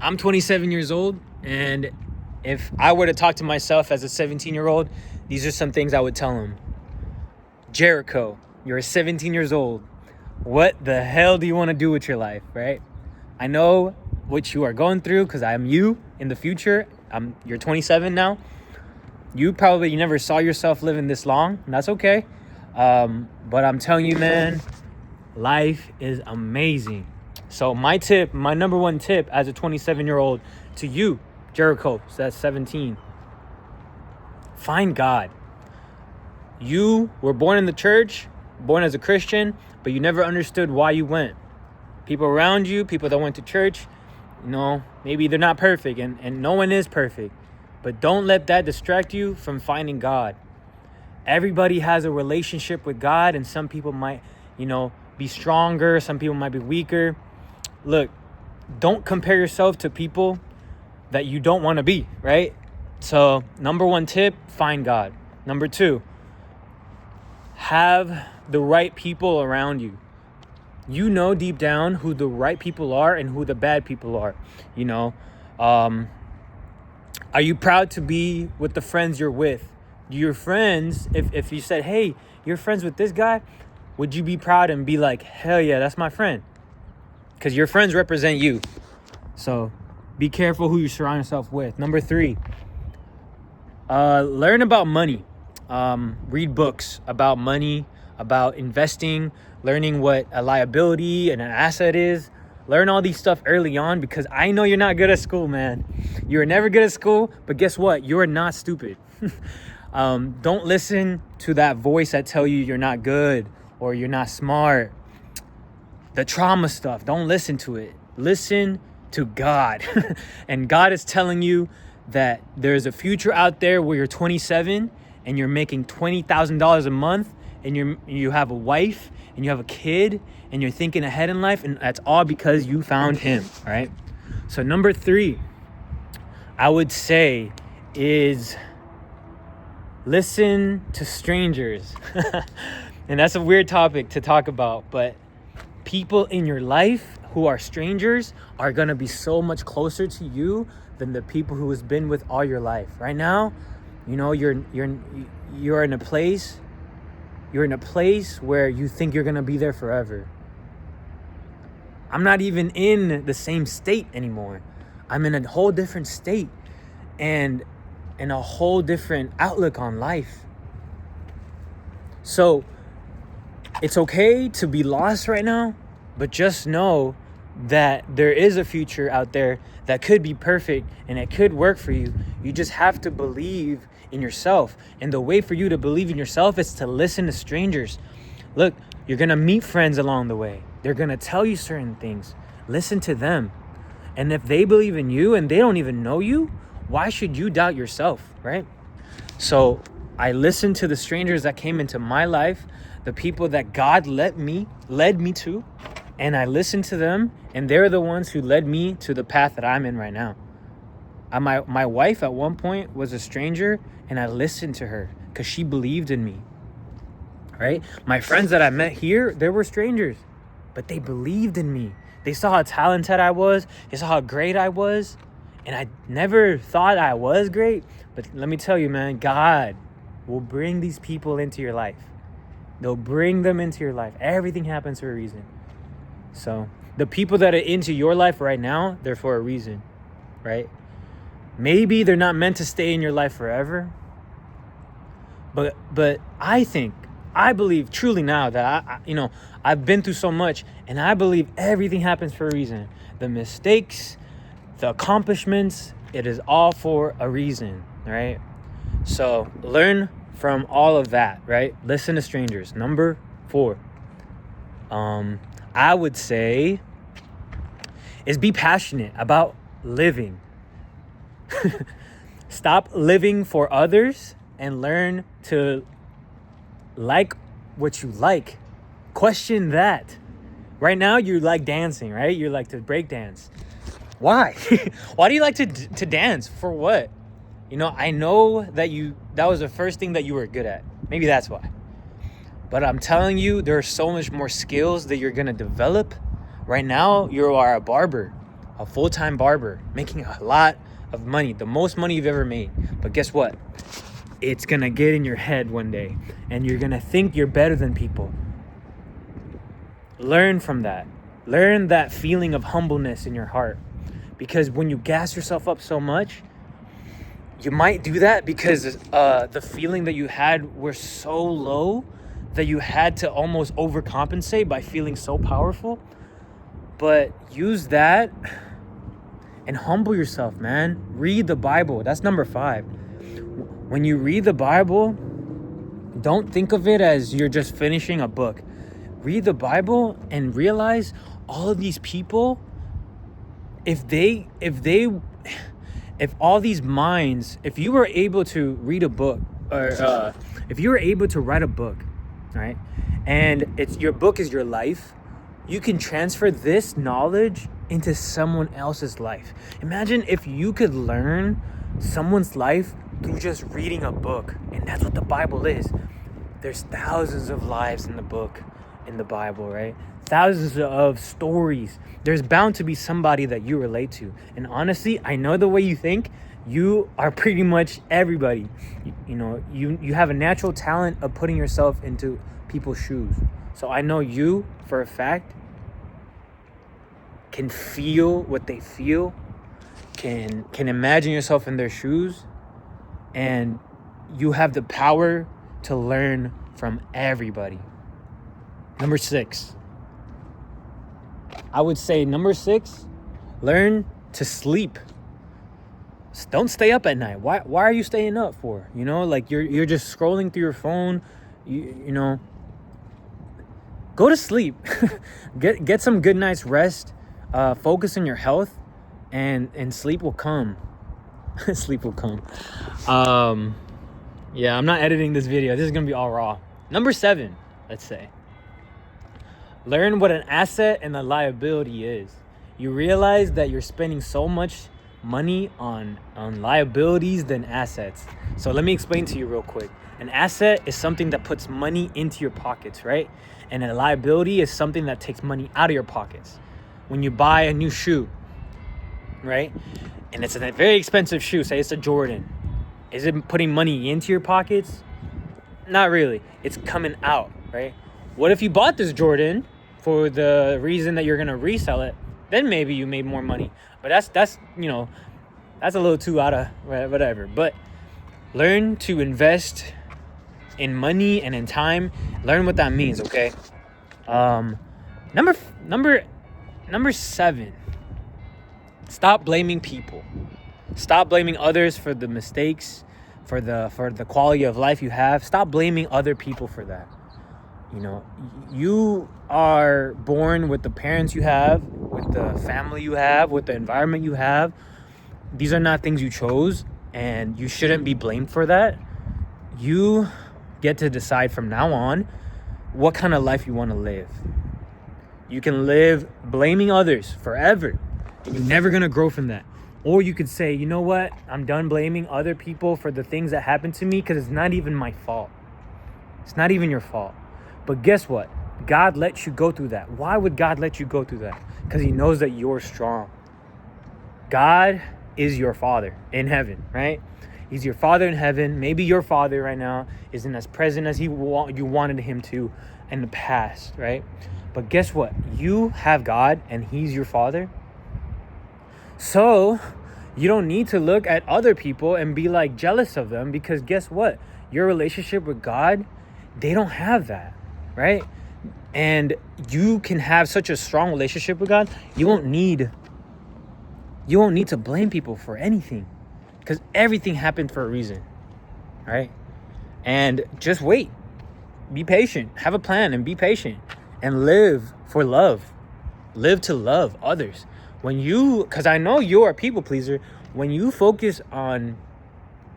I'm 27 years old, and if I were to talk to myself as a 17-year-old, these are some things I would tell him. Jericho, you're 17 years old. What the hell do you want to do with your life, right? I know what you are going through because I'm you in the future. You're 27 now. You never saw yourself living this long, and that's okay. But I'm telling you, man, life is amazing. So my number one tip as a 27-year-old to you, Jericho, so that's 17. Find God. You were born in the church, born as a Christian, but you never understood why you went. People around you, people that went to church, maybe they're not perfect, and no one is perfect. But don't let that distract you from finding God. Everybody has a relationship with God, and some people might, be stronger. Some people might be weaker. Look, don't compare yourself to people that you don't want to be, right? So, number one tip, find God. Number two, have the right people around you. You know deep down who the right people are and who the bad people are. Are you proud to be with the friends you're with? Your friends, if you said, hey, you're friends with this guy, would you be proud and be like, hell yeah, that's my friend? Because your friends represent you. So be careful who you surround yourself with. Number three, learn about money. Read books about money, about investing, learning what a liability and an asset is. Learn all these stuff early on, because I know you're not good at school, man. You're never good at school, but guess what? You're not stupid. Don't listen to that voice that tell you you're not good or you're not smart. The trauma stuff, don't listen to it. Listen to God. And God is telling you that there's a future out there where you're 27 and you're making $20,000 a month, and you have a wife and you have a kid and you're thinking ahead in life, and that's all because you found him, all right? So number three, I would say, is listen to strangers. And that's a weird topic to talk about, but people in your life who are strangers are going to be so much closer to you than the people who has been with all your life. Right now, you're in a place where you think you're going to be there forever. I'm not even in the same state anymore. I'm in a whole different state and a whole different outlook on life. So it's okay to be lost right now, but just know that there is a future out there that could be perfect and it could work for you. You just have to believe in yourself. And the way for you to believe in yourself is to listen to strangers. Look, you're going to meet friends along the way. They're going to tell you certain things. Listen to them. And if they believe in you and they don't even know you, why should you doubt yourself, right? So I listened to the strangers that came into my life, the people that God led me to, and I listened to them, and they're the ones who led me to the path that I'm in right now. My wife at one point was a stranger, and I listened to her because she believed in me, right? My friends that I met here, they were strangers, but they believed in me. They saw how talented I was. They saw how great I was, and I never thought I was great. But let me tell you, man, God will bring these people into your life. They'll bring them into your life. Everything happens for a reason. So the people that are into your life right now, they're for a reason, right? Maybe they're not meant to stay in your life forever. But I believe truly now that I've been through so much, and I believe everything happens for a reason. The mistakes, the accomplishments, it is all for a reason, right? So learn from all of that, right? Listen to strangers. Number 4, I would say, is be passionate about living. Stop living for others and learn to like what you like. Question that. Right now, you like dancing, right? You like to break dance. Why? Why do you like to dance? For what? I know that was the first thing that you were good at. Maybe that's why. But I'm telling you, there are so much more skills that you're going to develop. Right now, you are a barber. a full-time barber, making a lot of money, the most money you've ever made. But guess what? It's gonna get in your head one day, and you're gonna think you're better than people. Learn from that. Learn that feeling of humbleness in your heart. Because when you gas yourself up so much, you might do that because the feeling that you had were so low that you had to almost overcompensate by feeling so powerful. But use that and humble yourself, man. Read the Bible. That's number 5. When you read the Bible, don't think of it as you're just finishing a book. Read the Bible and realize all of these people, if all these minds, if you were able to read a book, or if you were able to write a book, right, and it's your book is your life, you can transfer this knowledge into someone else's life. Imagine if you could learn someone's life through just reading a book. And that's what the Bible is. There's thousands of lives in the book, in the Bible, right? Thousands of stories. There's bound to be somebody that you relate to. And honestly, I know the way you think. You are pretty much everybody. You have a natural talent of putting yourself into people's shoes. So I know you, for a fact, can feel what they feel, can imagine yourself in their shoes, and you have the power to learn from everybody. Number 6. I would say number 6, learn to sleep. Don't stay up at night. Why are you staying up for? Like you're just scrolling through your phone. Go to sleep. Get some good night's rest. Focus on your health, and sleep will come. Sleep will come. Yeah, I'm not editing this video. This is gonna be all raw. Number 7, let's say. Learn what an asset and a liability is. You realize that you're spending so much money on liabilities than assets. So let me explain to you real quick. An asset is something that puts money into your pockets, right? And a liability is something that takes money out of your pockets. When you buy a new shoe, right? And it's a very expensive shoe, say it's a Jordan. Is it putting money into your pockets? Not really. It's coming out, right? What if you bought this Jordan for the reason that you're gonna resell it? Then maybe you made more money. But that's that's a little too out of whatever. But learn to invest in money and in time. Learn what that means, okay? Number 7. Stop blaming people. Stop blaming others for the mistakes, for the quality of life you have. Stop blaming other people for that. You are born with the parents you have, with the family you have, with the environment you have. These are not things you chose, and you shouldn't be blamed for that. You get to decide from now on what kind of life you want to live. You can live blaming others forever. You're never going to grow from that. Or you could say, you know what? I'm done blaming other people for the things that happened to me because it's not even my fault. It's not even your fault. But guess what? God let you go through that. Why would God let you go through that? Because he knows that you're strong. God is your Father in heaven, right? He's your Father in heaven. Maybe your father right now isn't as present as you wanted him to in the past, right? But guess what? You have God and he's your Father. So you don't need to look at other people and be like jealous of them, because guess what? Your relationship with God, they don't have that, right? And you can have such a strong relationship with God. You won't need to blame people for anything, because everything happened for a reason, right? And just wait, be patient, have a plan and be patient, and live for love. Live to love others. Because I know you're a people pleaser, when you focus on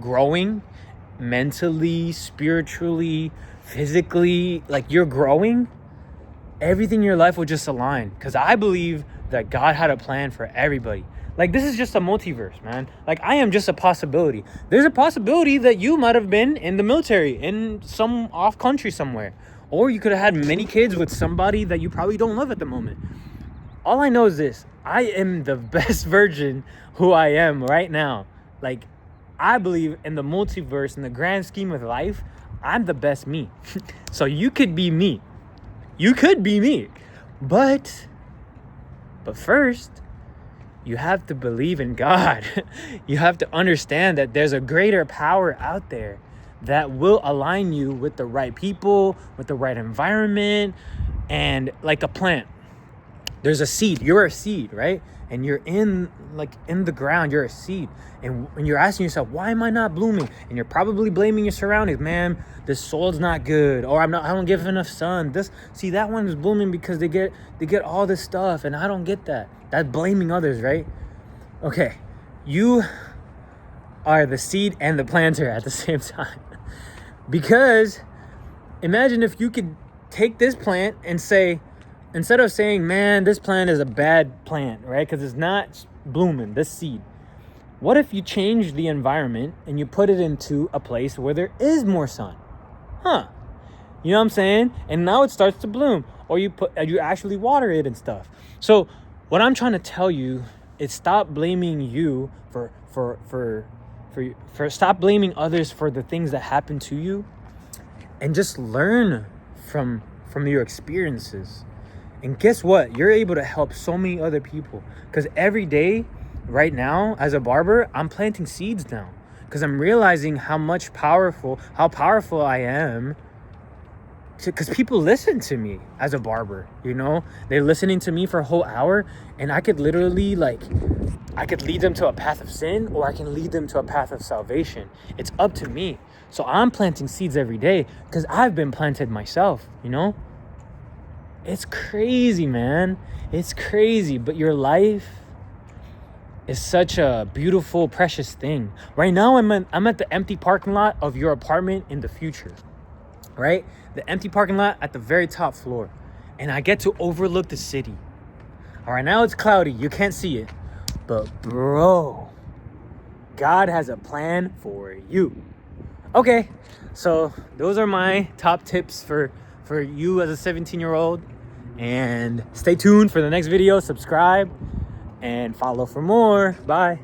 growing mentally, spiritually, physically, like you're growing, everything in your life will just align. Because I believe that God had a plan for everybody. Like, this is just a multiverse, man. Like, I am just a possibility. There's a possibility that you might have been in the military in some off country somewhere. Or you could have had many kids with somebody that you probably don't love at the moment. All I know is this: I am the best version who I am right now. Like, I believe in the multiverse, in the grand scheme of life, I'm the best me. So you could be me. You could be me. But first, you have to believe in God. You have to understand that there's a greater power out there that will align you with the right people, with the right environment, and like a plant. There's a seed. You're a seed, right? And you're in the ground. You're a seed. And you're asking yourself, why am I not blooming? And you're probably blaming your surroundings. Man, this soil's not good. Or I don't give enough sun. That one is blooming because they get all this stuff, and I don't get that. That's blaming others, right? Okay. You are the seed and the planter at the same time. Because imagine if you could take this plant and say, instead of saying, man, this plant is a bad plant, right? Because it's not blooming, this seed. What if you change the environment and you put it into a place where there is more sun? You know what I'm saying? And now it starts to bloom. Or you actually water it and stuff. So what I'm trying to tell you is stop blaming you for stop blaming others for the things that happen to you, and just learn from your experiences. And guess what? You're able to help so many other people. Because every day, right now, as a barber, I'm planting seeds now. Because I'm realizing how powerful I am. Because people listen to me as a barber, you know? They're listening to me for a whole hour. And I could literally, I could lead them to a path of sin, or I can lead them to a path of salvation. It's up to me. So I'm planting seeds every day because I've been planted myself, you know? It's crazy, man. It's crazy. But your life is such a beautiful, precious thing. Right now, I'm at the empty parking lot of your apartment in the future, right? The empty parking lot at the very top floor. And I get to overlook the city. All right, now it's cloudy. You can't see it. But bro, God has a plan for you. Okay, so those are my top tips for you as a 17-year-old. And stay tuned for the next video. Subscribe and follow for more. Bye.